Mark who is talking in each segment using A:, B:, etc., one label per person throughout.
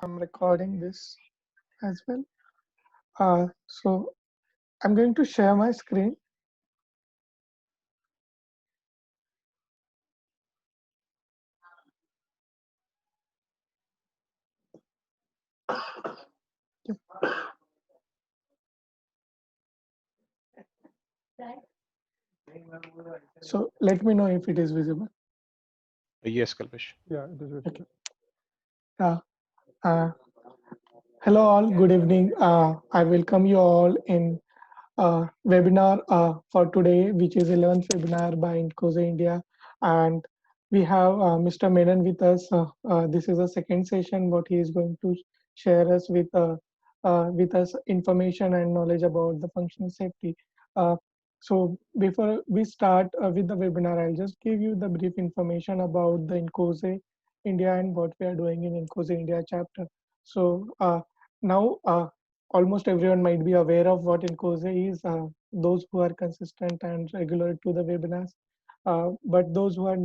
A: I'm recording this as well. So I'm going to share my screen. Yep. So let me know if it is visible.
B: Yes, Kalpesh.
C: Yeah, it is visible.
A: Okay. Uh, uh, Hello all. Good evening. I welcome you all in webinar for today, which is 11th webinar by Incoze India, and we have Mr. Menon with us. This is the second session. What he is going to share us with us information and knowledge about the functional safety. Uh, so before we start with the webinar, I'll just give you the brief information about the Incoze India and what we are doing in Incoze India chapter. So now almost everyone might be aware of what Incoze is, those who are consistent and regular to the webinars. But those who are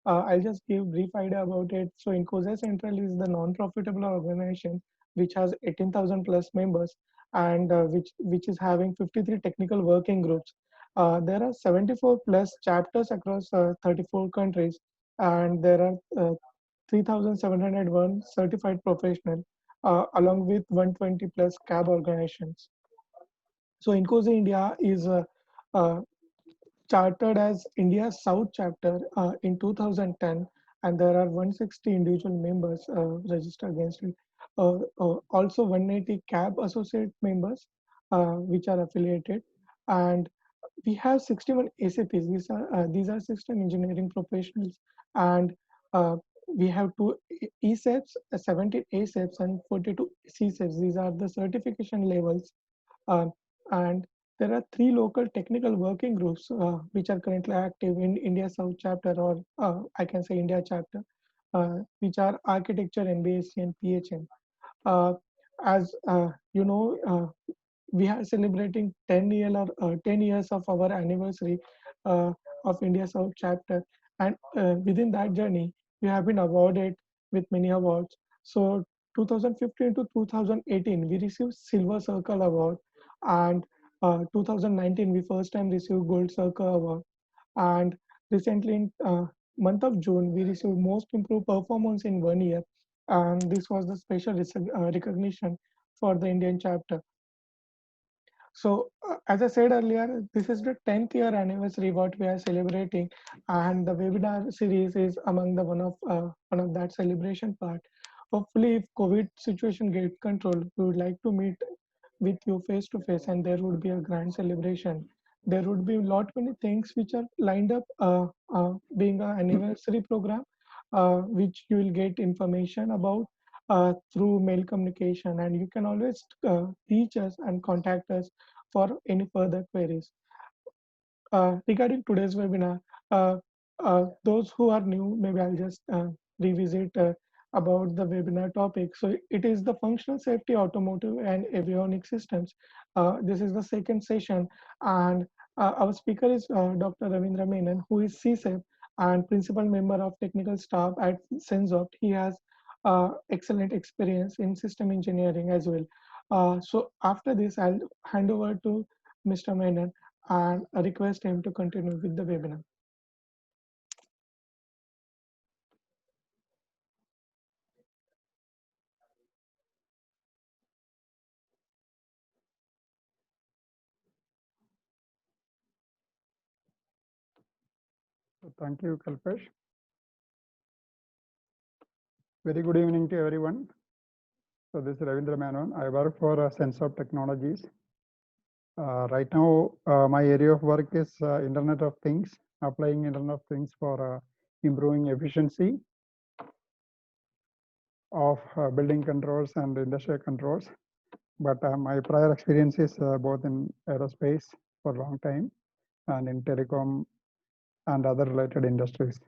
A: I'll just give brief idea about it. So Incoze Central is the non-profitable organization which has 18,000 plus members and which is having 53 technical working groups. There are 74 plus chapters across 34 countries, and there are 3,701 certified professionals along with 120 plus cab organizations. So Incoze India is uh, chartered as India's South chapter in 2010, and there are 160 individual members registered against it. Also 180 cab associate members which are affiliated, and we have 61 ACPs. These are system engineering professionals, and uh, we have two ECEPs, 17 ACEPs, and 42 CCEPs. These are the certification levels, uh, and there are three local technical working groups which are currently active in India South chapter, or I can say India chapter, which are architecture, MBSc, and PHM. Uh, as you know, we are celebrating 10 years of our anniversary uh, of India South chapter, and within that journey, we have been awarded with many awards. So 2015 to 2018, we received Silver Circle Award, and 2019, we first time received Gold Circle Award, and recently in month of June, we received Most Improved Performance in 1 year, and this was the special recognition for the Indian chapter. So, as I said earlier, this is the 10th year anniversary what we are celebrating, and the webinar series is among the one of that celebration part. Hopefully, if COVID situation gets controlled, we would like to meet with you face to face, and there would be a grand celebration. There would be a lot many things which are lined up, being an anniversary program, which you will get information about through mail communication, and you can always reach us and contact us for any further queries. Regarding today's webinar, uh, those who are new, maybe I'll just revisit about the webinar topic. So it is the functional safety, automotive and avionics systems. This is the second session, and our speaker is Dr. Ravindra Menon, who is CSEP and principal member of technical staff at Sensoft. He has excellent experience in system engineering as well. So after this, I'll hand over to Mr. Menon and request him to continue with the webinar.
C: So thank you, Kalpesh. Very good evening to everyone. So this is Ravindra Menon. I work for Sensoft Technologies. Right now, my area of work is Internet of Things, applying Internet of Things for improving efficiency of building controls and industrial controls. But my prior experience is both in aerospace for a long time and in telecom and other related industries.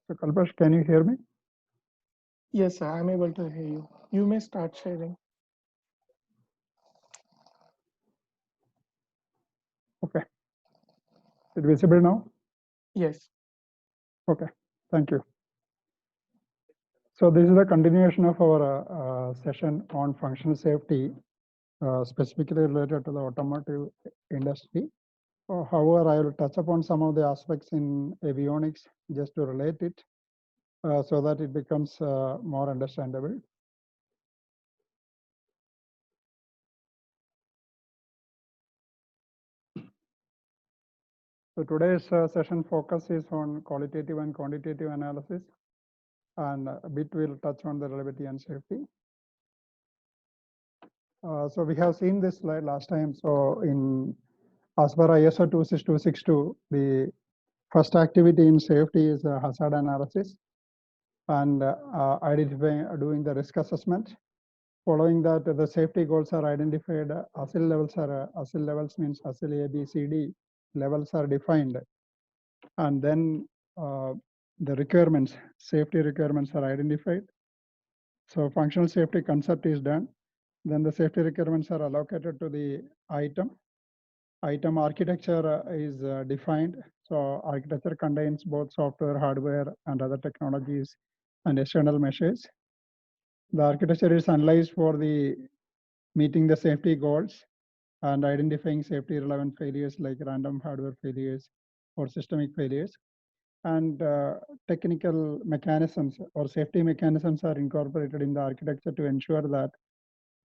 C: So Kalpesh, can you hear me?
A: Yes, sir, I'm able to hear you. You may start sharing.
C: Okay. Is it visible now?
A: Yes.
C: Okay, thank you. So this is the continuation of our session on functional safety, specifically related to the automotive industry. However, I will touch upon some of the aspects in avionics just to relate it so that it becomes more understandable. So today's session focus is on qualitative and quantitative analysis, and a bit will touch on the reliability and safety. So we have seen this slide last time. So as per ISO 26262, the first activity in safety is hazard analysis and doing the risk assessment. Following that, the safety goals are identified. ASIL levels means ASIL A, B, C, D levels are defined, and then the requirements, safety requirements are identified. So functional safety concept is done. Then the safety requirements are allocated to the item. Item architecture is defined. So architecture contains both software, hardware, and other technologies and external measures. The architecture is analyzed for the meeting the safety goals and identifying safety relevant failures like random hardware failures or systemic failures. And technical mechanisms or safety mechanisms are incorporated in the architecture to ensure that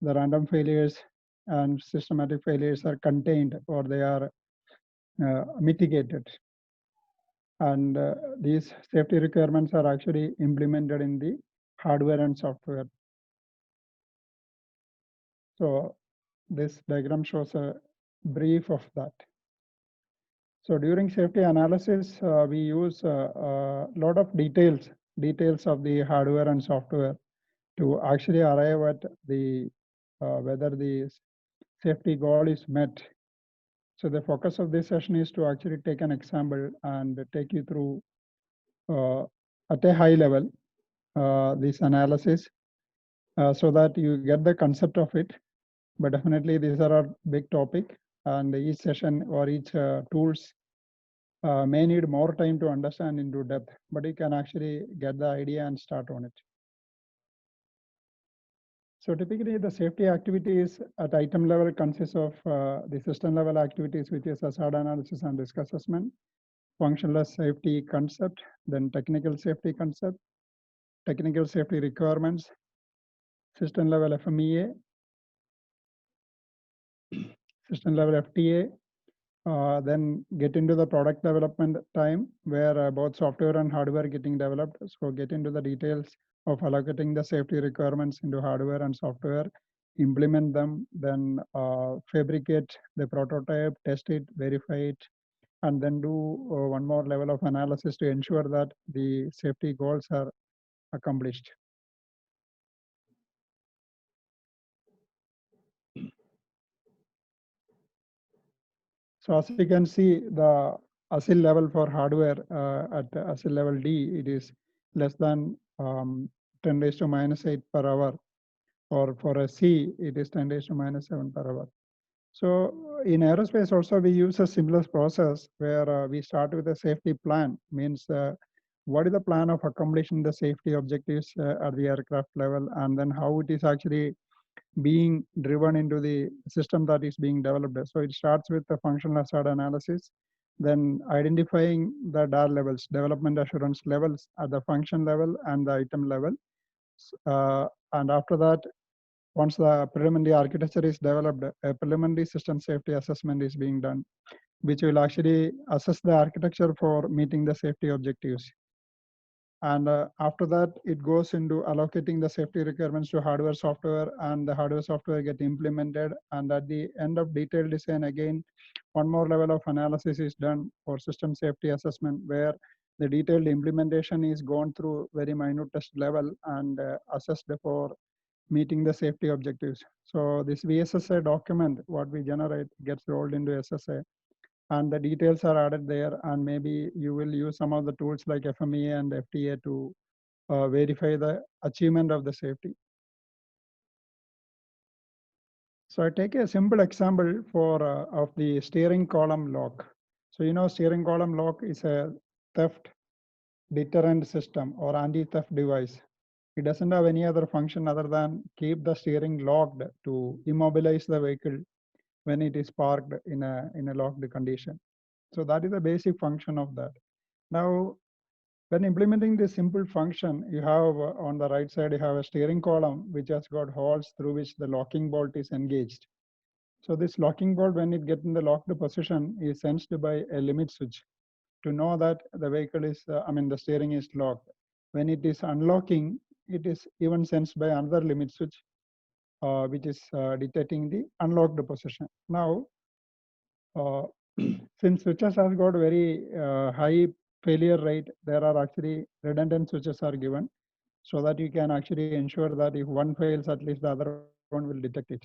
C: the random failures and systematic failures are contained or they are mitigated. And these safety requirements are actually implemented in the hardware and software. So this diagram shows a brief of that. So during safety analysis, we use a lot of details of the hardware and software to actually arrive at the whether the safety goal is met. So the focus of this session is to actually take an example and take you through at a high level this analysis so that you get the concept of it. But definitely these are a big topic, and each session or each tools may need more time to understand into depth, but you can actually get the idea and start on it. So typically the safety activities at item level consists of the system level activities, which is hazard analysis and risk assessment, functional safety concept, then technical safety concept, technical safety requirements, system level FMEA, system level FTA, then get into the product development time where both software and hardware getting developed. So get into the details of allocating the safety requirements into hardware and software, implement them, then fabricate the prototype, test it, verify it, and then do one more level of analysis to ensure that the safety goals are accomplished. So as you can see, the ASIL level for hardware at ASIL level D, it is less than 10 raised to minus 8 per hour, or for a C, it is 10 raised to minus 7 per hour. So in aerospace also, we use a similar process where we start with a safety plan, means what is the plan of accomplishing the safety objectives at the aircraft level, and then how it is actually being driven into the system that is being developed. So it starts with the functional hazard analysis, then identifying the DAR levels, development assurance levels at the function level and the item level. And after that, once the preliminary architecture is developed, a preliminary system safety assessment is being done, which will actually assess the architecture for meeting the safety objectives. And after that, it goes into allocating the safety requirements to hardware, software, and the hardware software get implemented. And at the end of detailed design, again, one more level of analysis is done for system safety assessment, where the detailed implementation is gone through very minute test level and assessed for meeting the safety objectives. So this VSSA document, what we generate, gets rolled into SSA. And the details are added there, and maybe you will use some of the tools like FMEA and FTA to verify the achievement of the safety. So I take a simple example for of the steering column lock. So you know, steering column lock is a theft deterrent system or anti-theft device. It doesn't have any other function other than keep the steering locked to immobilize the vehicle when it is parked in a locked condition. So that is the basic function of that. Now, when implementing this simple function, you have on the right side, you have a steering column which has got holes through which the locking bolt is engaged. So this locking bolt, when it gets in the locked position, is sensed by a limit switch to know that the vehicle is, the steering is locked. When it is unlocking, it is even sensed by another limit switch, which is detecting the unlocked position. Now, since switches have got very high failure rate, there are actually redundant switches are given so that you can actually ensure that if one fails, at least the other one will detect it.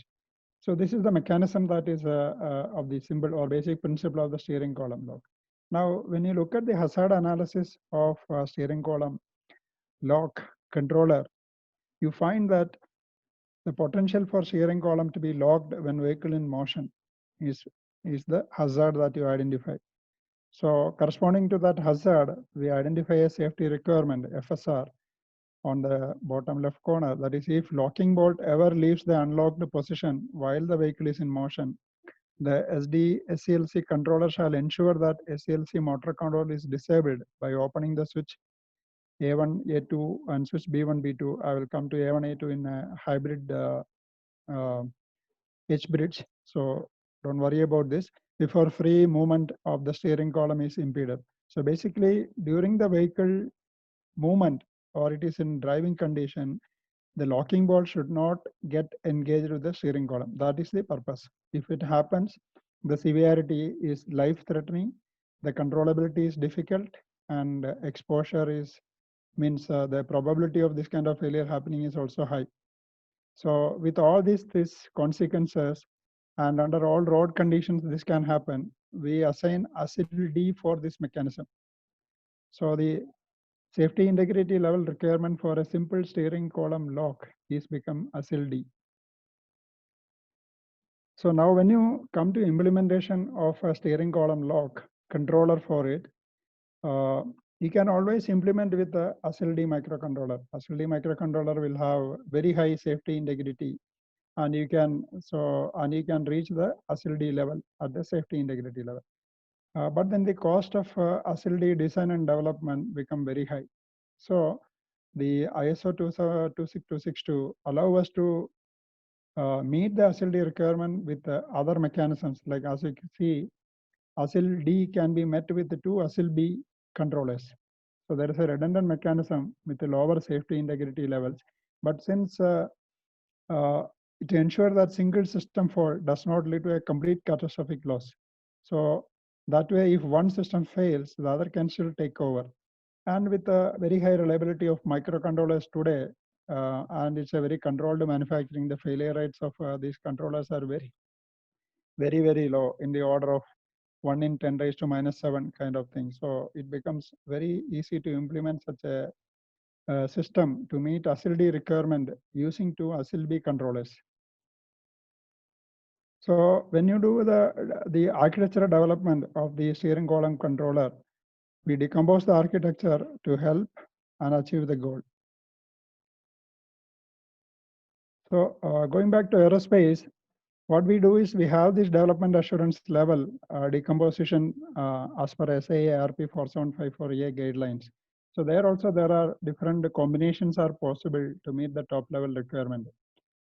C: So this is the mechanism that is of the simple or basic principle of the steering column lock. Now, when you look at the hazard analysis of steering column lock controller, you find that the potential for steering column to be locked when vehicle in motion is the hazard that you identify. So corresponding to that hazard, we identify a safety requirement, FSR, on the bottom left corner. That is, if locking bolt ever leaves the unlocked position while the vehicle is in motion, the SDSCLC controller shall ensure that SCLC motor control is disabled by opening the switch A1, A2 and switch B1, B2. I will come to A1, A2 in a hybrid H-bridge. So don't worry about this before free movement of the steering column is impeded. So basically during the vehicle movement or it is in driving condition, the locking bolt should not get engaged with the steering column. That is the purpose. If it happens, the severity is life-threatening, the controllability is difficult, and exposure is means the probability of this kind of failure happening is also high. So with all these consequences, and under all road conditions this can happen, we assign ASIL D for this mechanism. So the safety integrity level requirement for a simple steering column lock is become ASIL D. So now when you come to implementation of a steering column lock controller for it, you can always implement with the ASIL D microcontroller. ASIL D microcontroller will have very high safety integrity, and you can reach the ASIL D level at the safety integrity level. But then the cost of ASIL D design and development become very high. So the ISO 26262 allow us to meet the ASIL D requirement with other mechanisms. Like as you can see, ASIL D can be met with the 2 ASIL B controllers. So there is a redundant mechanism with the lower safety integrity levels. But since to ensure that single system fault does not lead to a complete catastrophic loss. So that way, if one system fails, the other can still take over. And with the very high reliability of microcontrollers today, and it's a very controlled manufacturing, the failure rates of these controllers are very, very low, in the order of 1 in 10 raised to -7 kind of thing. So it becomes very easy to implement such a system to meet ASIL D requirement using 2 ASIL B controllers. So when you do the architecture development of the steering column controller, we decompose the architecture to help and achieve the goal. So going back to aerospace, what we do is we have this development assurance level decomposition as per SAE ARP 4754A guidelines. So there also there are different combinations are possible to meet the top level requirement.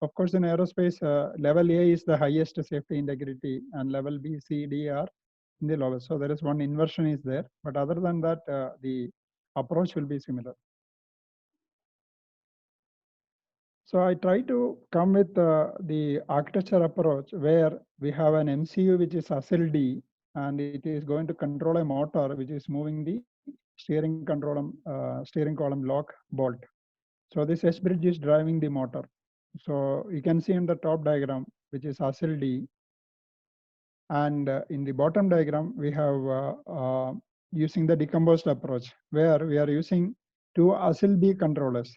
C: Of course, in aerospace, level A is the highest safety integrity, and level B, C, D are in the lowest. So there is one inversion is there, but other than that, the approach will be similar. So I try to come with the architecture approach where we have an MCU which is ASIL D, and it is going to control a motor which is moving the steering column lock bolt. So this S-bridge is driving the motor. So you can see in the top diagram, which is ASIL D. And in the bottom diagram, we have using the decomposed approach, where we are using 2 ASIL B controllers.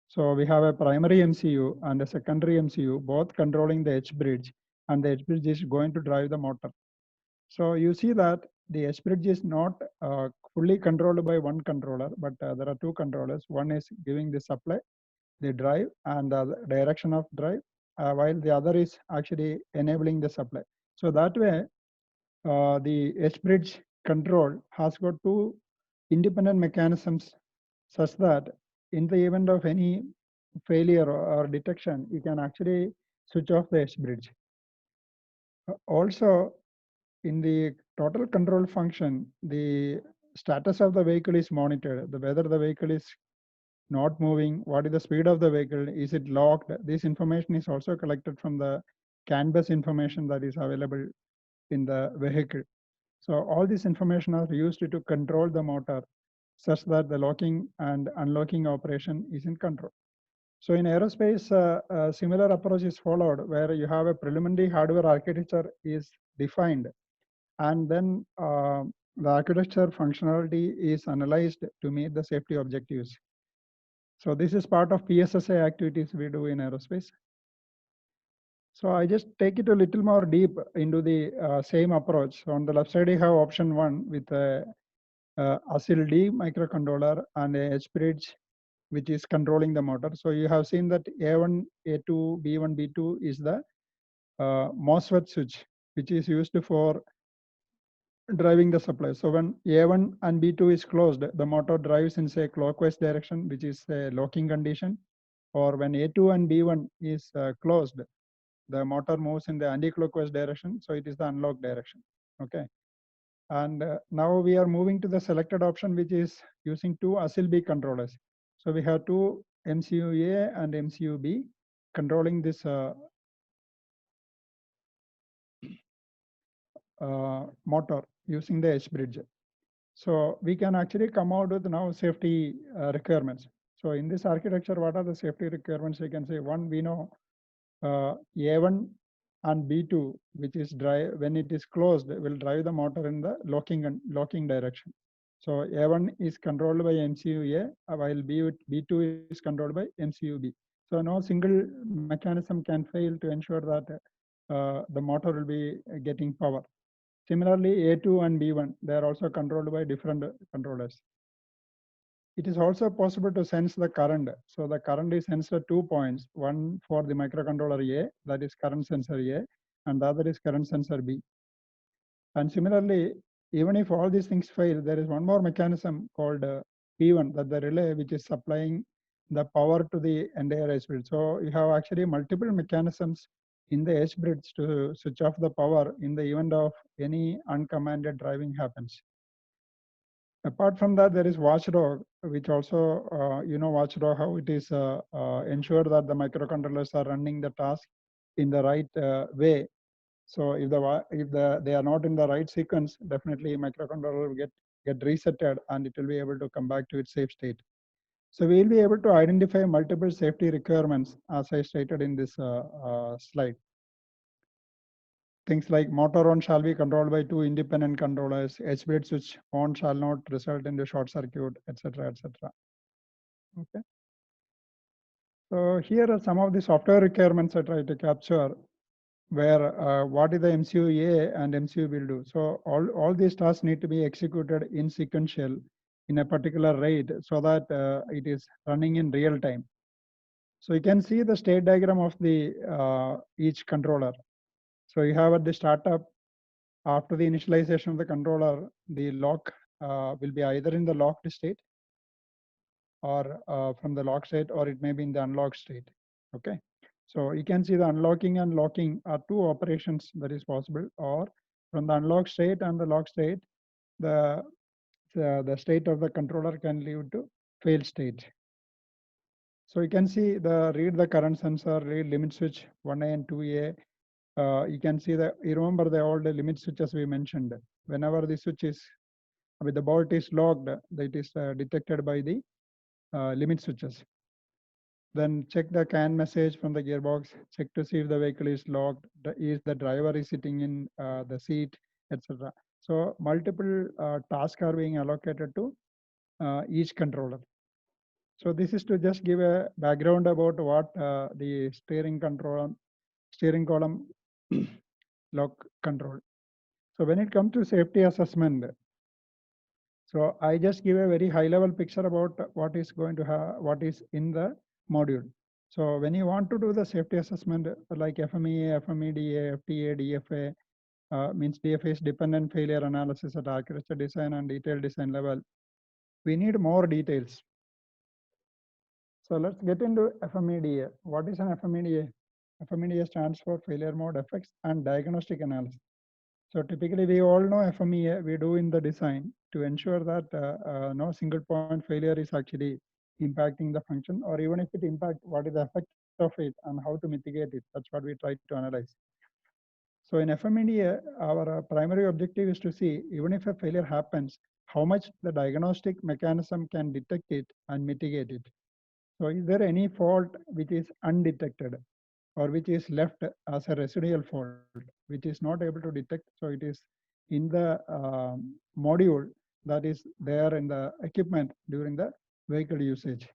C: So we have a primary MCU and a secondary MCU, both controlling the H-bridge, and the H-bridge is going to drive the motor. So you see that the H-bridge is not fully controlled by one controller, but there are two controllers. One is giving the supply, the drive, and the direction of drive, while the other is actually enabling the supply. So that way, the H-bridge control has got two independent mechanisms such that in the event of any failure or detection, you can actually switch off the H-bridge. Also, in the total control function, the status of the vehicle is monitored. Whether the vehicle is not moving, what is the speed of the vehicle, is it locked? This information is also collected from the CAN bus information that is available in the vehicle. So all this information are used to control the motor such that the locking and unlocking operation is in control. So in aerospace, a similar approach is followed where you have a preliminary hardware architecture is defined, and then the architecture functionality is analyzed to meet the safety objectives. So this is part of PSSA activities we do in aerospace. So I just take it a little more deep into the same approach. So on the left side, you have option 1 with a ASIL D microcontroller and a H-bridge, which is controlling the motor. So you have seen that A1, A2, B1, B2 is the MOSFET switch, which is used for driving the supply. So when A1 and B2 is closed, the motor drives in say clockwise direction, which is a locking condition. Or when A2 and B1 is closed, the motor moves in the anti-clockwise direction, so it is the unlock direction. Okay. And now we are moving to the selected option, which is using two ASIL B controllers. So we have two MCU-A and MCU-B controlling this motor using the H-bridge. So we can actually come out with now safety requirements. So in this architecture, what are the safety requirements? We can say one, we know A1 and B2, which is drive when it is closed, will drive the motor in the locking direction. So A1 is controlled by MCU-A, while B2 is controlled by MCU-B. So no single mechanism can fail to ensure that the motor will be getting power. Similarly, A2 and B1, they are also controlled by different controllers. It is also possible to sense the current. So the current is sensed at 2 points, one for the microcontroller A, that is current sensor A, and the other is current sensor B. And similarly, even if all these things fail, there is one more mechanism called P1, that the relay, which is supplying the power to the entire H-bridge. So you have actually multiple mechanisms in the H-bridge to switch off the power in the event of any uncommanded driving happens. Apart from that, there is watchdog, which also, watchdog, how it is ensure that the microcontrollers are running the task in the right way. So if they are not in the right sequence, definitely microcontroller will get resetted and it will be able to come back to its safe state. So we will be able to identify multiple safety requirements as I stated in this slide. Things like motor on shall be controlled by two independent controllers, H-bridge switch on shall not result in the short circuit, etc., etc. Okay. So here are some of the software requirements I try to capture, where what is the MCU-A and MCU will do. So all these tasks need to be executed in sequential in a particular rate so that it is running in real time. So you can see the state diagram of the each controller. So you have at the startup, after the initialization of the controller, the lock will be either in the locked state or from the lock state, or it may be in the unlocked state. Okay. So you can see the unlocking and locking are two operations that is possible, or from the unlocked state and the lock state, the state of the controller can lead to fail state. So you can see read the current sensor, read limit switch 1A and 2A. You can see you remember the old limit switches we mentioned. Whenever the switch is, with the bolt is locked, it is detected by the limit switches. Then check the CAN message from the gearbox, check to see if the vehicle is locked, is the driver is sitting in the seat, etc. So multiple tasks are being allocated to each controller. So this is to just give a background about what the steering column lock control. So when it comes to safety assessment, So I just give a very high level picture about what is going to have, what is in the module. So when you want to do the safety assessment like FMEA, FMEDA, FTA, DFA, means DFA is dependent failure analysis at architecture design and detailed design level, we need more details. So let's get into FMEDA. What is an FMEDA? FMEDA stands for failure mode effects and diagnostic analysis. So typically we all know FMEA we do in the design to ensure that no single point failure is actually impacting the function, or even if it impacts, what is the effect of it and how to mitigate it. That's what we try to analyze. So in FMEDA, our primary objective is to see, even if a failure happens, how much the diagnostic mechanism can detect it and mitigate it. So is there any fault which is undetected or which is left as a residual fault, which is not able to detect? So it is in the module that is there in the equipment during the vehicle usage.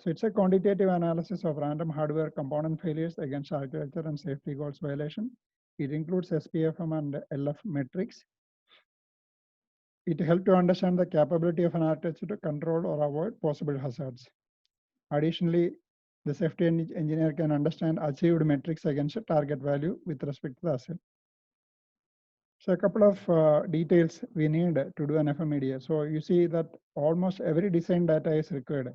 C: So it's a quantitative analysis of random hardware component failures against architecture and safety goals violation. It includes SPFM and LF metrics. It helps to understand the capability of an architecture to control or avoid possible hazards. Additionally, the safety engineer can understand achieved metrics against a target value with respect to the asset. So a couple of details we need to do an FMEDA. So you see that almost every design data is required.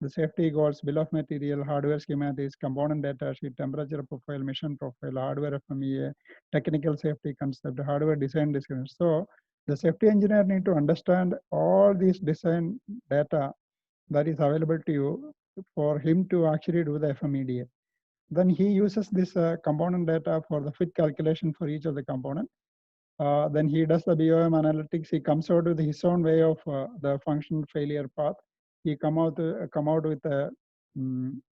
C: The safety goals, bill of material, hardware schematics, component data sheet, temperature profile, mission profile, hardware FMEA, technical safety concept, hardware design description. So the safety engineer need to understand all these design data that is available to you for him to actually do the FMEDA. Then he uses this component data for the fit calculation for each of the component. Then he does the BOM analytics. He comes out with his own way of the functional failure path. He come out with a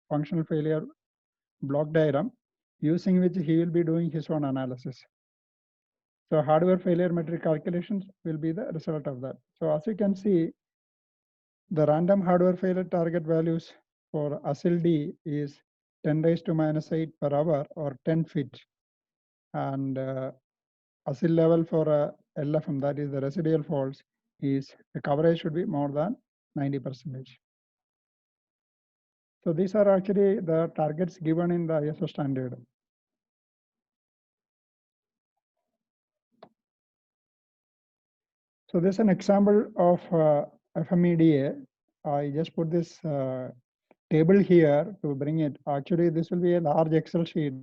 C: functional failure block diagram, using which he will be doing his own analysis. So hardware failure metric calculations will be the result of that. So as you can see, the random hardware failure target values for ASIL D is 10 raised to minus 8 per hour or 10 feet. And ASIL level for LFM, that is the residual faults, is the coverage should be more than 90%. So these are actually the targets given in the ISO standard. So this is an example of FMEDA. I just put this table here to bring it. Actually, this will be a large Excel sheet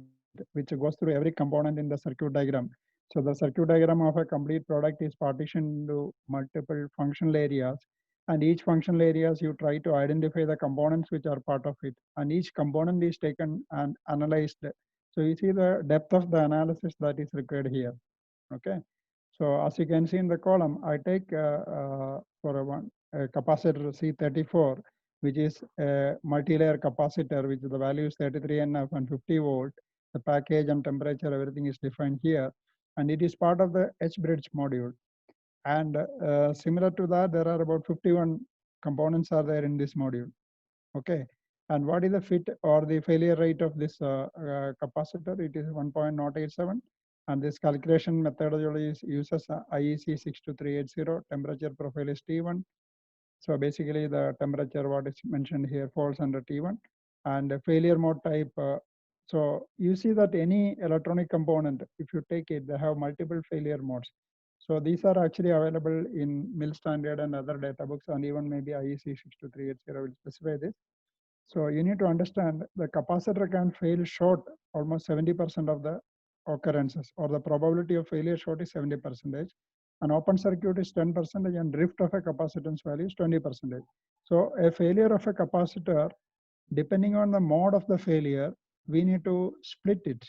C: which goes through every component in the circuit diagram. So the circuit diagram of a complete product is partitioned into multiple functional areas. And each functional areas, you try to identify the components which are part of it. And each component is taken and analyzed. So you see the depth of the analysis that is required here. Okay. So as you can see in the column, I take for a capacitor C34, which is a multi-layer capacitor, which the value is 33 NF and 50 volt. The package and temperature, everything is defined here. And it is part of the H-bridge module. And similar to that, there are about 51 components are there in this module. Okay. And what is the fit or the failure rate of this capacitor? It is 1.087. And this calculation methodology uses IEC 62380. Temperature profile is T1. So basically the temperature what is mentioned here falls under T1. And failure mode type. So you see that any electronic component, if you take it, they have multiple failure modes. So these are actually available in MIL standard and other data books, and even maybe IEC 62380 will specify this. So you need to understand the capacitor can fail short almost 70% of the occurrences, or the probability of failure short is 70%. An open circuit is 10%, and drift of a capacitance value is 20%. So a failure of a capacitor, depending on the mode of the failure, we need to split it.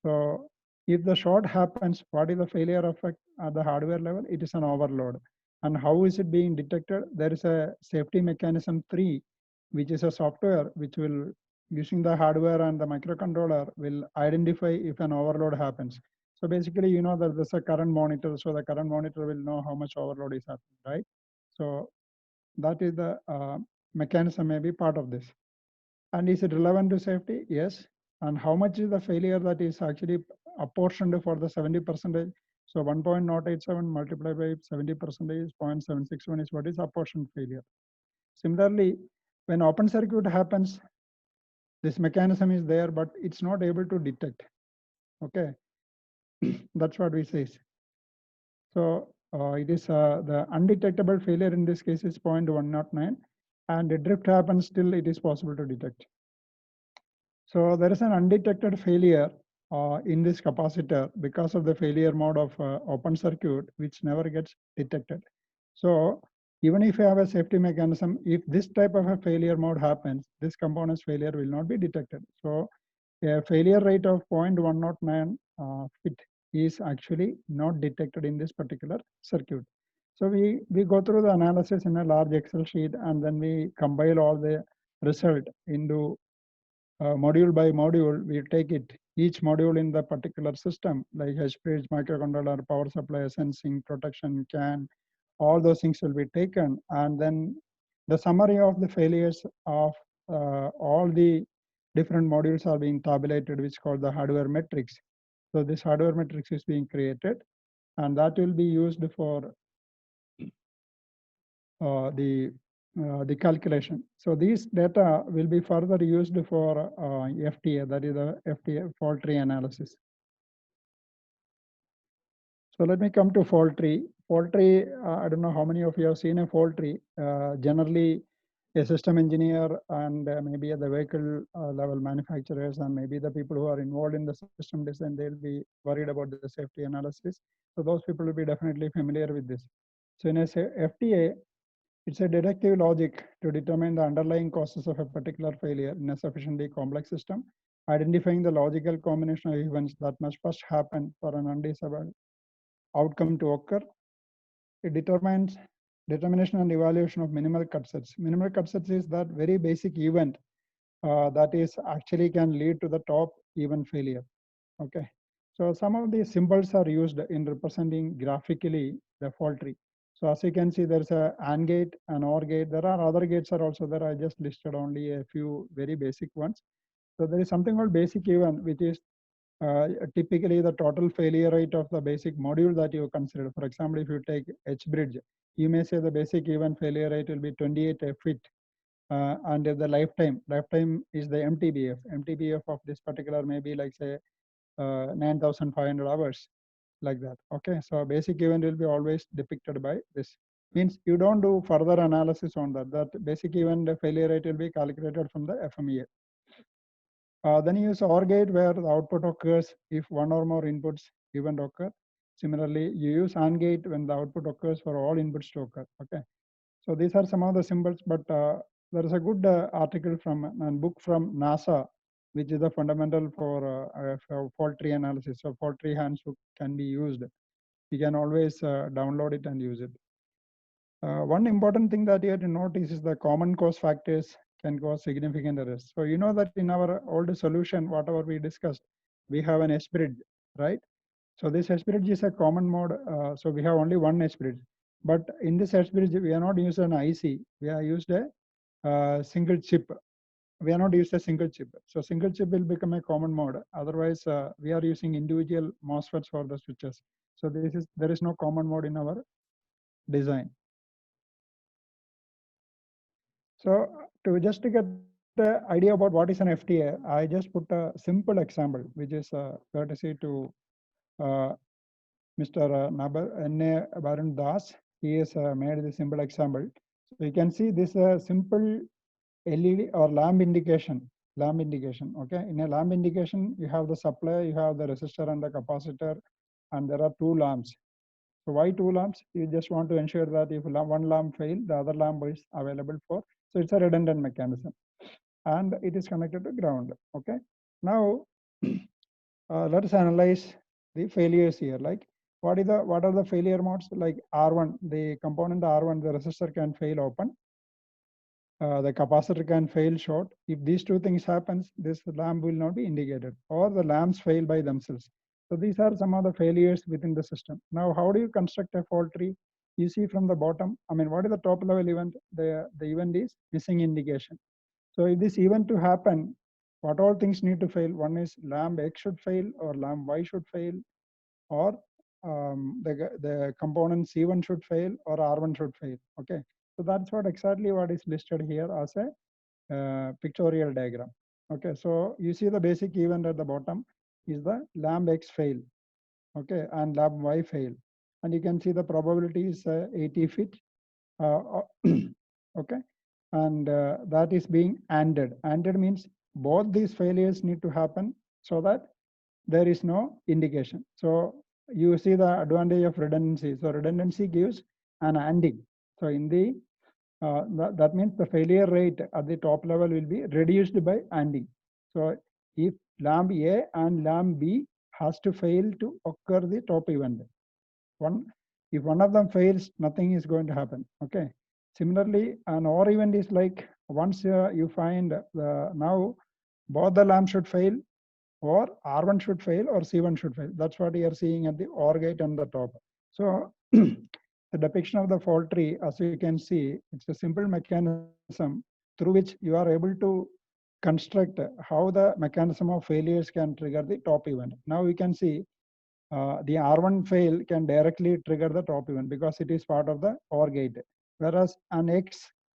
C: So if the short happens, what is the failure effect at the hardware level? It is an overload. And how is it being detected? There is a safety mechanism 3, which is a software which will, using the hardware and the microcontroller, will identify if an overload happens. So basically, you know that there's a current monitor, so the current monitor will know how much overload is happening, right? So that is the mechanism may be part of this. And is it relevant to safety? Yes. And how much is the failure that is actually apportioned for the 70%? So 1.087 multiplied by 70% is 0.761 is what is apportion failure. Similarly, when open circuit happens, this mechanism is there, but it's not able to detect. Okay, that's what we say. So it is the undetectable failure in this case is 0.109, and the drift happens still it is possible to detect. So there is an undetected failure in this capacitor because of the failure mode of open circuit, which never gets detected. So even if you have a safety mechanism, if this type of a failure mode happens, this component's failure will not be detected. So a failure rate of 0.109 fit is actually not detected in this particular circuit. So we go through the analysis in a large Excel sheet, and then we compile all the result into module by module. We take it each module in the particular system, like H-bridge, microcontroller, power supply, sensing, protection, CAN, all those things will be taken, and then the summary of the failures of all the different modules are being tabulated, which is called the hardware matrix. So this hardware matrix is being created, and that will be used for the calculation. So these data will be further used for FTA, that is the FTA fault tree analysis. So let me come to fault tree. Fault tree, I don't know how many of you have seen a fault tree. Generally, a system engineer and maybe at the vehicle level manufacturers and maybe the people who are involved in the system design, they'll be worried about the safety analysis. So those people will be definitely familiar with this. So in a FTA, it's a deductive logic to determine the underlying causes of a particular failure in a sufficiently complex system, identifying the logical combination of events that must first happen for an undesirable outcome to occur. It determines determination and evaluation of minimal cut sets. Minimal cut sets is that very basic event that is actually can lead to the top event failure. Okay, so some of these symbols are used in representing graphically the fault tree. So as you can see, there's a AND gate, an OR gate. There are other gates are also there. I just listed only a few very basic ones. So there is something called basic event, which is typically the total failure rate of the basic module that you consider. For example, if you take H-bridge, you may say the basic event failure rate will be 28 feet. And the lifetime is the MTBF. MTBF of this particular may be like say 9,500 hours, like that. Okay, so basic event will be always depicted by this. Means you don't do further analysis on that. That basic event failure rate will be calculated from the FMEA. Then you use OR gate where the output occurs if one or more inputs event occur. Similarly, you use AND gate when the output occurs for all inputs to occur. Okay, so these are some of the symbols, but there is a good article from a book from NASA, which is the fundamental for fault tree analysis. So fault tree handbook can be used. You can always download it and use it. One important thing that you have to notice is the common cause factors can cause significant errors. So you know that in our old solution, whatever we discussed, we have an S-bridge, right? So this S-bridge is a common mode. So we have only one S-bridge. But in this S-bridge, we are not used an IC. We are used a single chip. We are not used a single chip. So single chip will become a common mode. Otherwise, we are using individual MOSFETs for the switches. So there is no common mode in our design. So to get the idea about what is an FTA, I just put a simple example, which is courtesy to Mr. N.A. Barun Das. He has made the simple example. So you can see this simple LED or lamp indication. Okay, in a lamp indication, you have the supply, you have the resistor and the capacitor, and there are two lamps. So why two lamps? You just want to ensure that if one lamp fails, the other lamp is available for. So it's a redundant mechanism, and it is connected to ground. Okay. Now let us analyze the failures here. Like what are the failure modes? Like R1, the component R1, the resistor can fail open. The capacitor can fail short. If these two things happens, this lamp will not be indicated, or the lamps fail by themselves. So these are some of the failures within the system. Now, how do you construct a fault tree? You see from the bottom, I mean, what is the top level event? The event is missing indication. So if this event to happen, what all things need to fail? One is lamp X should fail, or lamp Y should fail, or the component C1 should fail or R1 should fail. Okay, so that's what exactly what is listed here as a pictorial diagram. Okay, so you see the basic event at the bottom is the lamb X fail, okay, and lamb Y fail, and you can see the probability is 80 feet, okay, and that is being ANDed. ANDed means both these failures need to happen so that there is no indication. So you see the advantage of redundancy. So redundancy gives an ANDing. So in the that means the failure rate at the top level will be reduced by ANDing. So if lamb A and lamb B has to fail to occur the top event. If one of them fails, nothing is going to happen. Okay. Similarly, an OR event is like once you find now both the lamb should fail, or R1 should fail, or C1 should fail. That's what you are seeing at the OR gate on the top. So the depiction of the fault tree, as you can see, it's a simple mechanism through which you are able to construct how the mechanism of failures can trigger the top event. Now you can see the R1 fail can directly trigger the top event because it is part of the OR gate, whereas an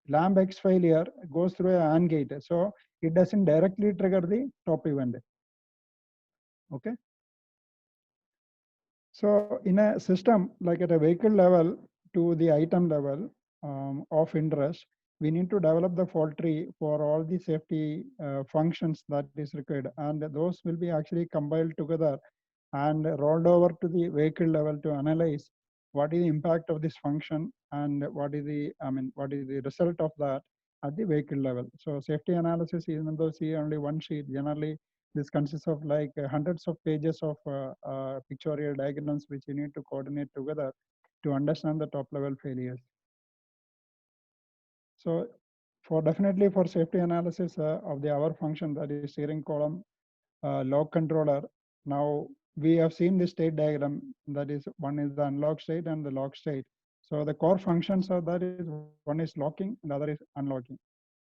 C: lamb X failure goes through an AND gate, so it doesn't directly trigger the top event. Okay. So in a system like at a vehicle level to the item level of interest, we need to develop the fault tree for all the safety functions that is required, and those will be actually compiled together and rolled over to the vehicle level to analyze what is the impact of this function and what is the what is the result of that at the vehicle level. So safety analysis, even though see only one sheet, generally this consists of like hundreds of pages of pictorial diagrams which you need to coordinate together to understand the top level failures. So definitely for safety analysis of the hour function, that is steering column lock controller, now we have seen the state diagram, that is one is the unlock state and the lock state. So the core functions of that is one is locking and the other is unlocking.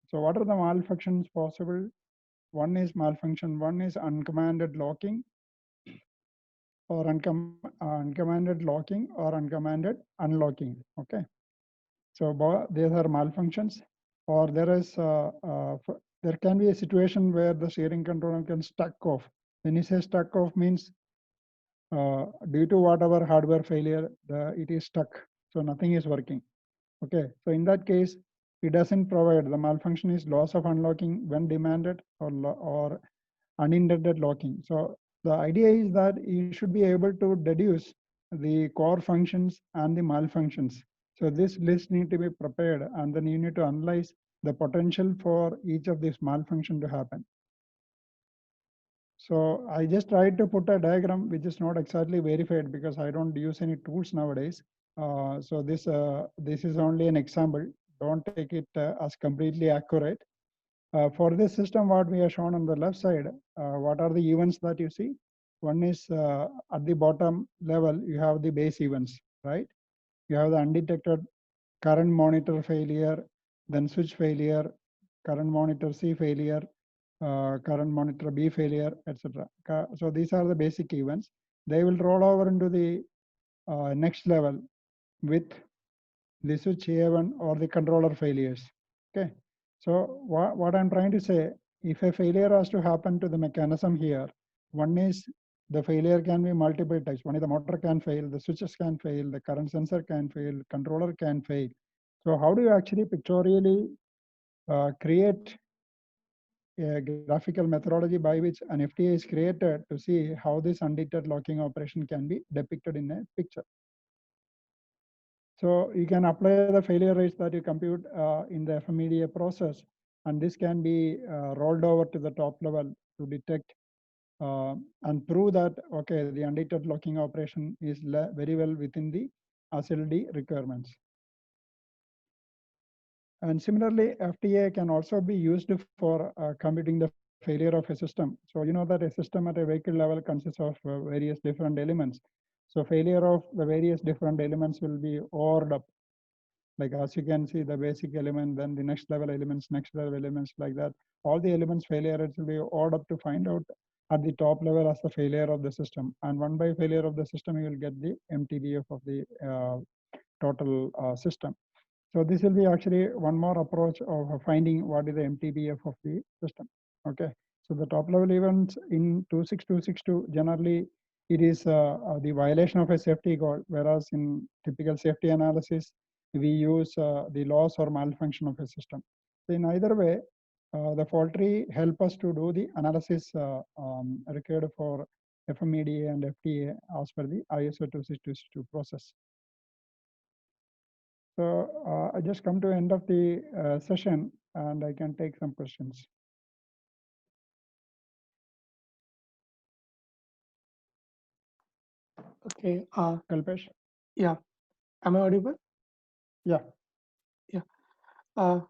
C: So what are the malfunctions possible? One is malfunction, one is uncommanded locking or uncommanded locking or uncommanded unlocking. Okay, so these are malfunctions, or there can be a situation where the steering controller can stuck off. When you say stuck off means due to whatever hardware failure, it is stuck, so nothing is working. Okay, so in that case, it doesn't provide, the malfunction is loss of unlocking when demanded or unintended locking. So the idea is that you should be able to deduce the core functions and the malfunctions. So this list need to be prepared, and then you need to analyze the potential for each of these malfunction to happen. So I just tried to put a diagram which is not exactly verified because I don't use any tools nowadays. So this is only an example. Don't take it as completely accurate. For this system, what we have shown on the left side, what are the events that you see? One is at the bottom level, you have the base events, right? You have the undetected current monitor failure, then switch failure, current monitor C failure, current monitor B failure, etc. So these are the basic events. They will roll over into the next level with the switch A1 or the controller failures. Okay. So what I'm trying to say, if a failure has to happen to the mechanism here, one is the failure can be multiple types. One is the motor can fail, the switches can fail, the current sensor can fail, controller can fail. So how do you actually pictorially create a graphical methodology by which an FTA is created to see how this undetected locking operation can be depicted in a picture? So you can apply the failure rates that you compute in the FMEDA process, and this can be rolled over to the top level to detect and prove that, okay, the undetected locking operation is very well within the SLD requirements. And similarly, FTA can also be used for computing the failure of a system. So you know that a system at a vehicle level consists of various different elements. So failure of the various different elements will be ORed up. Like as you can see, the basic element, then the next level elements, like that. All the elements failure, it will be ORed up to find out at the top level as the failure of the system, and one by failure of the system you will get the MTBF of the total system. So this will be actually one more approach of finding what is the MTBF of the system. Okay, so the top level events in 26262 generally it is the violation of a safety goal, whereas in typical safety analysis we use the loss or malfunction of a system. So in either way, the fault tree help us to do the analysis required for FMEDA and FTA as per the ISO 26262 process. So I just come to end of the session and I can take some questions.
A: Okay.
C: Kalpesh?
A: Yeah. Am I audible?
C: Yeah.
A: Yeah.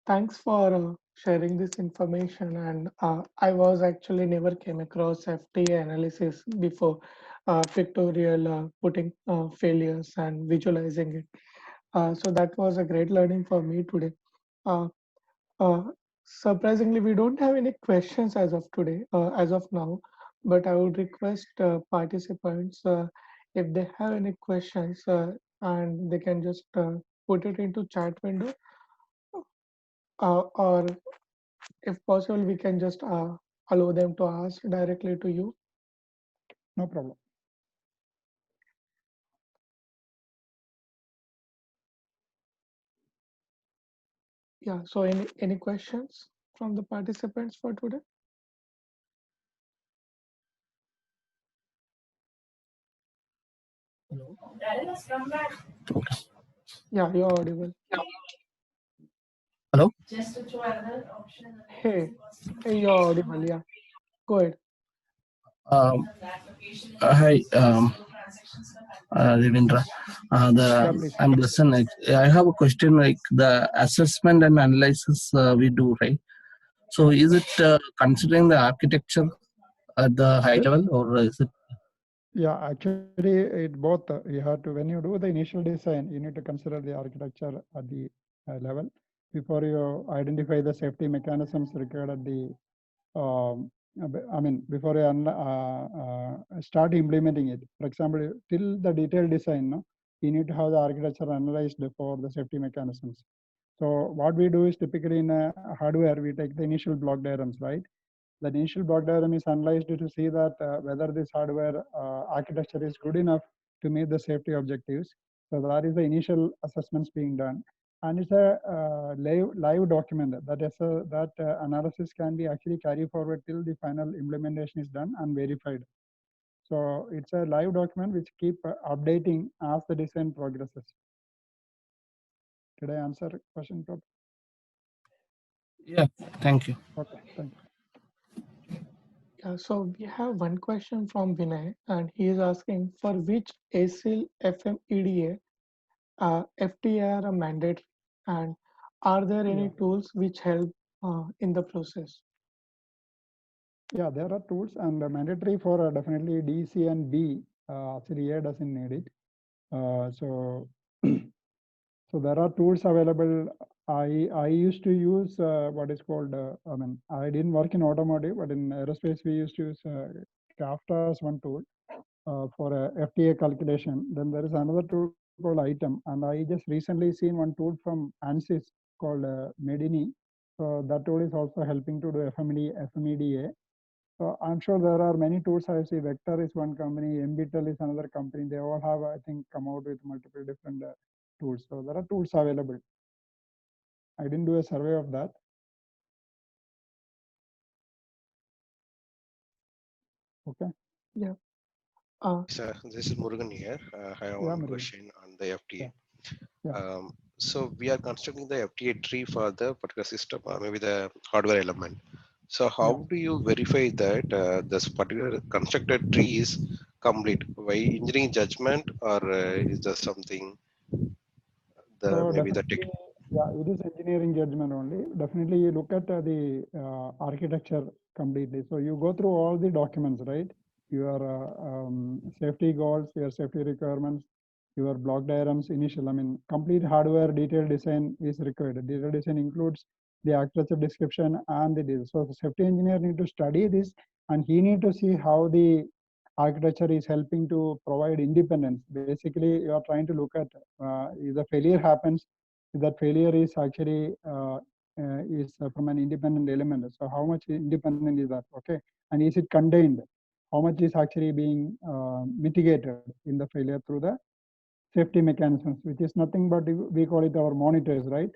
A: Thanks for sharing this information. And I was actually never came across FTA analysis before pictorial putting failures and visualizing it. So that was a great learning for me today. Uh, uh, Surprisingly, we don't have any questions as of today, as of now, but I would request participants if they have any questions and they can just put it into chat window, or if possible, we can just allow them to ask directly to you.
C: No problem.
A: Yeah, so any questions from the participants for today? Yeah, you're audible.
D: Hello?
A: Hey, you're audible. Yeah, go ahead.
D: Hi, Ravindra. I'm Dasan. I have a question like the assessment and analysis we do, right? So is it considering the architecture at the high level or is it?
C: Yeah, actually it both. You have to, when you do the initial design, you need to consider the architecture at the level before you identify the safety mechanisms required at the I mean, before you start implementing it. For example, till the detailed design, no, you need to have the architecture analyzed for the safety mechanisms. So what we do is typically in a hardware, we take the initial block diagrams, right? The initial block diagram is analyzed to see that whether this hardware architecture is good enough to meet the safety objectives. So that is the initial assessments being done. And it's a live document that is that analysis can be actually carried forward till the final implementation is done and verified. So it's a live document which keep updating as the design progresses. Did I answer the question properly?
D: Yeah, thank you.
C: Okay, thank you.
A: Yeah, so we have one question from Vinay, and he is asking for which ASIL FMEDA FTR are mandatory, and are there any tools which help in the process?
C: Yeah, there are tools and mandatory for definitely DC and B. Actually, A doesn't need it. So there are tools available. I used to use what is called. I mean, I didn't work in automotive, but in aerospace we used to use CAFTA as one tool for FTA calculation. Then there is another tool called ITEM, and I just recently seen one tool from ANSYS called Medini. So that tool is also helping to do FMEDA. So I'm sure there are many tools. I see Vector is one company, MBTEL is another company. They all have, I think, come out with multiple different tools. So there are tools available. I didn't do a survey of that. Okay.
A: Yeah.
B: This is Murugan here. I have one question on the FTA.
C: Yeah.
B: So we are constructing the FTA tree for the particular system, or maybe the hardware element. So how do you verify that this particular constructed tree is complete? By engineering judgment, or is there something
C: So
B: maybe the tech?
C: yeah, it is engineering judgment only. Definitely, you look at the architecture completely. So you go through all the documents, right? Your safety goals, your safety requirements, your block diagrams, initial. I mean, complete hardware detailed design is required. Detailed design includes the architecture description and the design. So the safety engineer need to study this, and he need to see how the architecture is helping to provide independence. Basically, you are trying to look at if the failure happens, if that failure is actually from an independent element. So how much independent is that? Okay, and is it contained? How much is actually being mitigated in the failure through the safety mechanisms, which is nothing but we call it our monitors, right?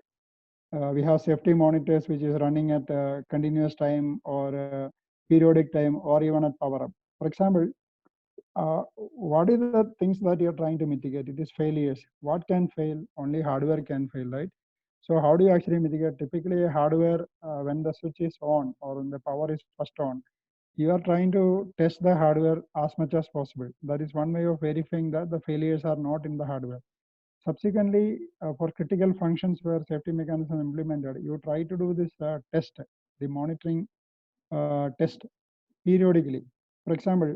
C: We have safety monitors which is running at continuous time or periodic time or even at power up. For example, what is the things that you're trying to mitigate? It is failures. What can fail? Only hardware can fail, right? So how do you actually mitigate? Typically, hardware, when the switch is on or when the power is first on, you are trying to test the hardware as much as possible. That is one way of verifying that the failures are not in the hardware. Subsequently, for critical functions where safety mechanism implemented, you try to do this test, the monitoring test periodically. For example,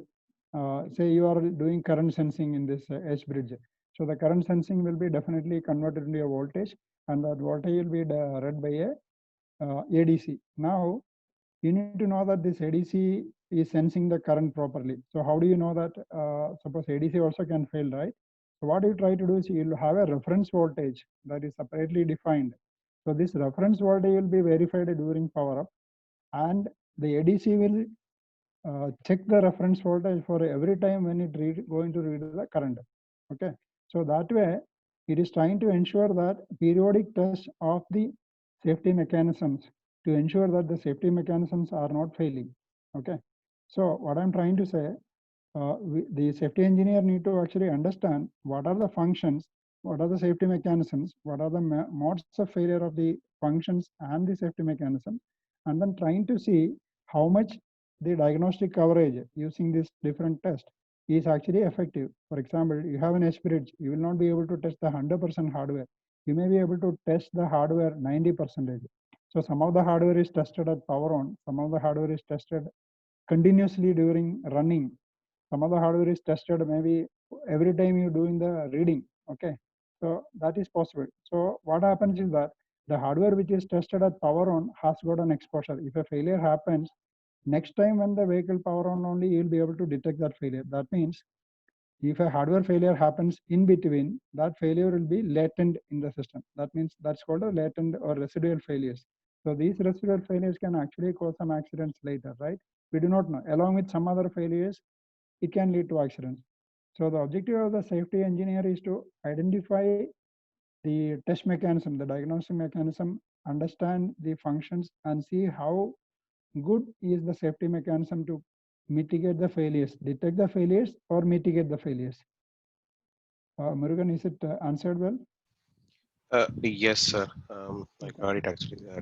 C: say you are doing current sensing in this edge bridge. So the current sensing will be definitely converted into a voltage, and that voltage will be read by a ADC. Now, you need to know that this ADC is sensing the current properly. So how do you know that? Suppose ADC also can fail, right? So what you try to do is you'll have a reference voltage that is separately defined. So this reference voltage will be verified during power up, and the ADC will check the reference voltage for every time when it going to read the current. Okay, so that way it is trying to ensure that periodic test of the safety mechanisms to ensure that the safety mechanisms are not failing. Okay, so what I'm trying to say, the safety engineer need to actually understand what are the functions, what are the safety mechanisms, what are the modes of failure of the functions and the safety mechanism, and then trying to see how much the diagnostic coverage using this different test is actually effective. For example, you have an edge bridge, you will not be able to test the 100% hardware. You may be able to test the hardware 90%. So some of the hardware is tested at power on, some of the hardware is tested continuously during running, some of the hardware is tested maybe every time you're doing the reading. Okay, so that is possible. So what happens is that the hardware which is tested at power on has got an exposure. If a failure happens, next time when the vehicle power on only, you'll be able to detect that failure. That means if a hardware failure happens in between, that failure will be latent in the system. That means that's called a latent or residual failures. So these residual failures can actually cause some accidents later, right? We do not know. Along with some other failures, it can lead to accidents. So the objective of the safety engineer is to identify the test mechanism, the diagnostic mechanism, understand the functions, and see how good is the safety mechanism to mitigate the failures, detect the failures or mitigate the failures. Murugan, is it answered well?
B: Yes, sir. I
C: Okay.
B: got it actually.
C: Okay.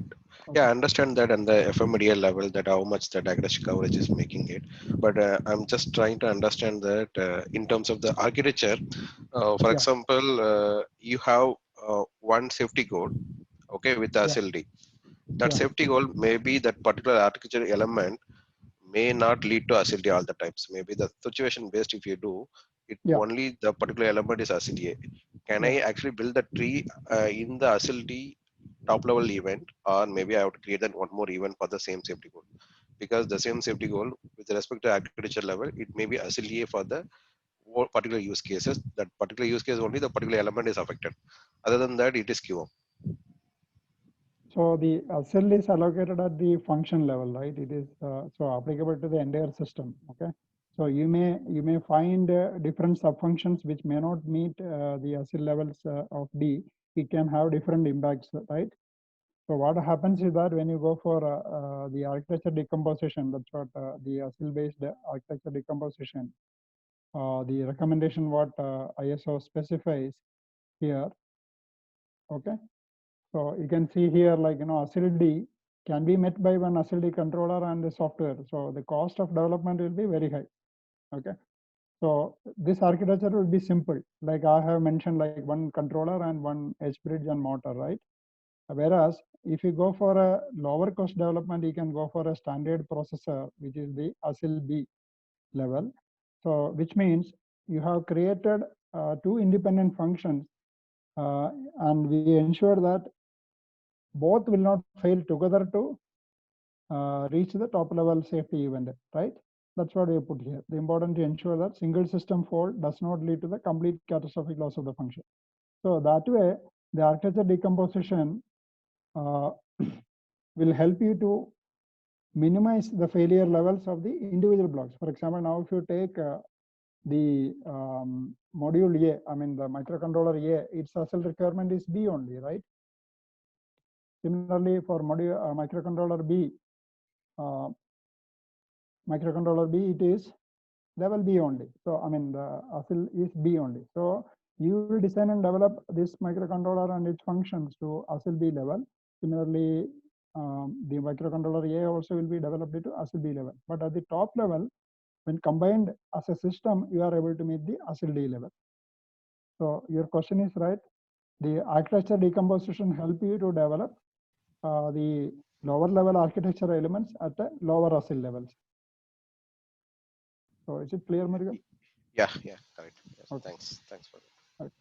B: Yeah, I understand that on the FMEDA level that how much the diagnostic coverage is making it. But I'm just trying to understand that in terms of the architecture, for
C: Yeah.
B: example, you have one safety goal, okay, with the
C: Yeah.
B: SLD. That
C: Yeah.
B: safety goal may be that particular architecture element may not lead to SLD all the times. Maybe the situation based if you do, it
C: Yeah.
B: only the particular element is SLA. Can I
C: Yeah.
B: actually build the tree in the SLD top level event, or maybe I have to create that one more event for the same safety goal? Because the same safety goal with respect to architecture level, it may be SLA for the particular use cases. That particular use case only the particular element is affected. Other than that, it is QM.
C: So the cell is allocated at the function level, right? It is so applicable to the entire system. Okay. So you may find different subfunctions which may not meet the ASIL levels of D. It can have different impacts, right? So what happens is that when you go for the architecture decomposition, that's what the ASIL-based architecture decomposition, the recommendation what ISO specifies here. Okay. So you can see here, like, ASIL D can be met by one ASIL D controller and the software. So the cost of development will be very high. Okay. So this architecture will be simple. Like I have mentioned, like one controller and one edge bridge and motor, right? Whereas if you go for a lower cost development, you can go for a standard processor, which is the ASIL B level. So which means you have created two independent functions, and we ensure that both will not fail together to reach the top level safety event, right? That's what we put here. The important to ensure that single system fault does not lead to the complete catastrophic loss of the function. So that way, the architecture decomposition will help you to minimize the failure levels of the individual blocks. For example, now if you take the module A, I mean the microcontroller A, its ASIL requirement is B only, right? Similarly, for module microcontroller B, it is level B only. So I mean the ASIL is B only. So you will design and develop this microcontroller and its functions to ASIL B level. Similarly, the microcontroller A also will be developed to ASIL B level. But at the top level, when combined as a system, you are able to meet the ASIL D level. So your question is right. The architecture decomposition help you to develop the lower level architecture elements at the lower ASIL levels. So is it clear, Murugan?
B: Yeah, correct. Yes,
C: Okay.
B: Thanks for that.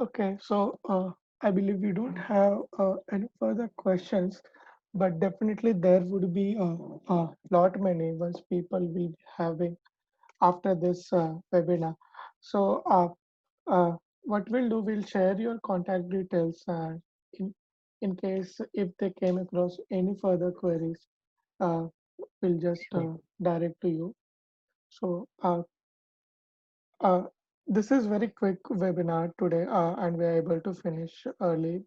A: Okay, so I believe we don't have any further questions, but definitely there would be a lot many once people will be having after this webinar. So what we'll do, we'll share your contact details in, in case if they came across any further queries, we'll just direct to you. So uh, this is very quick webinar today, and we are able to finish early.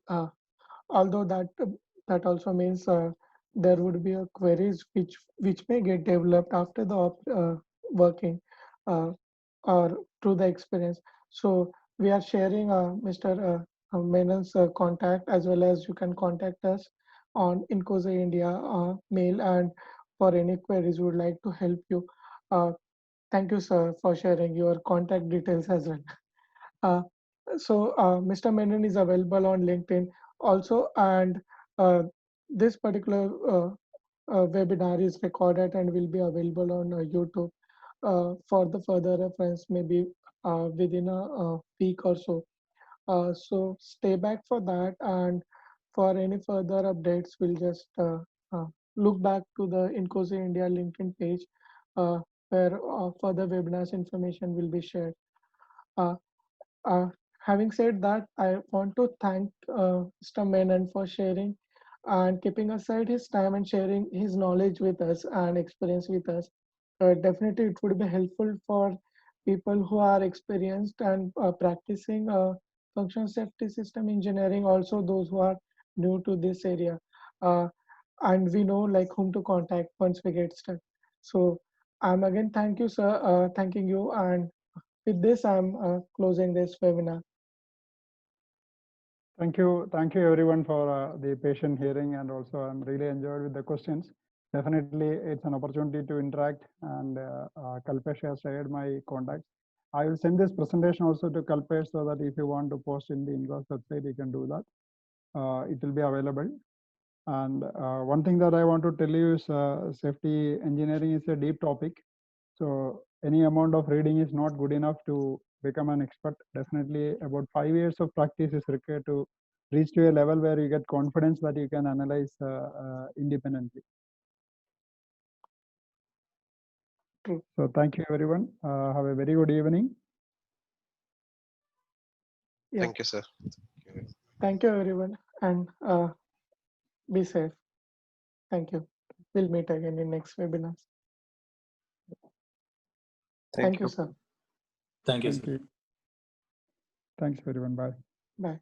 A: Although that also means there would be a queries which may get developed after the working uh, or through the experience. So we are sharing Mr. Menon's contact, as well as you can contact us on Incosa India mail, and for any queries we would like to help you. Thank you, sir, for sharing your contact details as well. Uh, Mr. Menon is available on LinkedIn also, and this particular webinar is recorded and will be available on YouTube for the further reference, maybe within a week or so. So stay back for that, and for any further updates, we'll just look back to the Incosa India LinkedIn page, where further webinars information will be shared. Uh, uh, Having said that, I want to thank Mr. Menon for sharing and keeping aside his time and sharing his knowledge with us and experience with us. Definitely, it would be helpful for people who are experienced and practicing function safety system engineering, also those who are new to this area. And we know like whom to contact once we get stuck. So I'm again thank you, sir, thanking you, and with this, I'm closing this webinar.
C: Thank you everyone for the patient hearing, and also I'm really enjoyed with the questions. Definitely, it's an opportunity to interact, and Kalpesh has shared my contacts. I will send this presentation also to Kalpesh, so that if you want to post in the Ingos website, you can do that. It will be available. And one thing that I want to tell you is safety engineering is a deep topic. So any amount of reading is not good enough to become an expert. Definitely about 5 years of practice is required to reach to a level where you get confidence that you can analyze independently.
A: True.
C: So thank you everyone. Have a very good evening.
A: Yeah.
B: Thank you, sir.
A: Thank you, everyone, and be safe. Thank you. We'll meet again in next webinars. Thank you, sir.
E: Thank you,
C: Thank
E: sir.
C: you. Thanks everyone. Bye.
A: Bye.